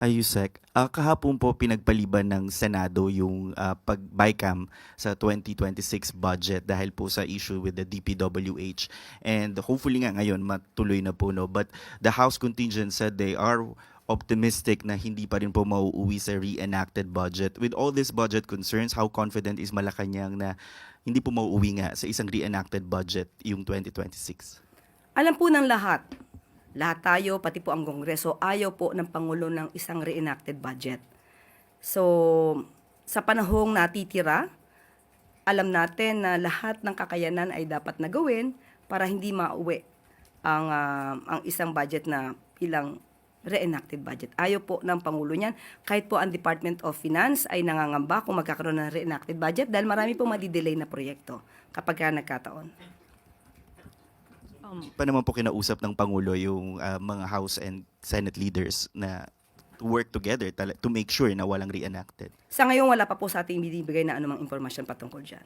Ayusek, kahapon po pinagpaliban ng Senado yung pag-BICAM sa 2026 budget dahil po sa issue with the DPWH. And hopefully nga ngayon matuloy na po, no? But the House contingent said they are optimistic na hindi pa rin po mauuwi sa reenacted budget. With all these budget concerns, how confident is Malacanang na hindi po mauuwi nga sa isang reenacted budget yung 2026? Alam po ng lahat tayo, pati po ang Kongreso, ayaw po ng Pangulo ng isang reenacted budget. So, sa panahong natitira, alam natin na lahat ng kakayanan ay dapat na gawin para hindi mauwi ang isang budget na ilang reenacted budget. Ayaw po ng Pangulo niyan. Kahit po ang Department of Finance ay nangangamba kung magkakaroon ng reenacted budget dahil marami po madidelay na proyekto kapag nagkataon. Pa naman po kinausap ng Pangulo yung mga House and Senate leaders na to work together to make sure na walang reenacted. Sa ngayon, wala pa po sa ating binibigay na anumang impormasyon patungkol dyan.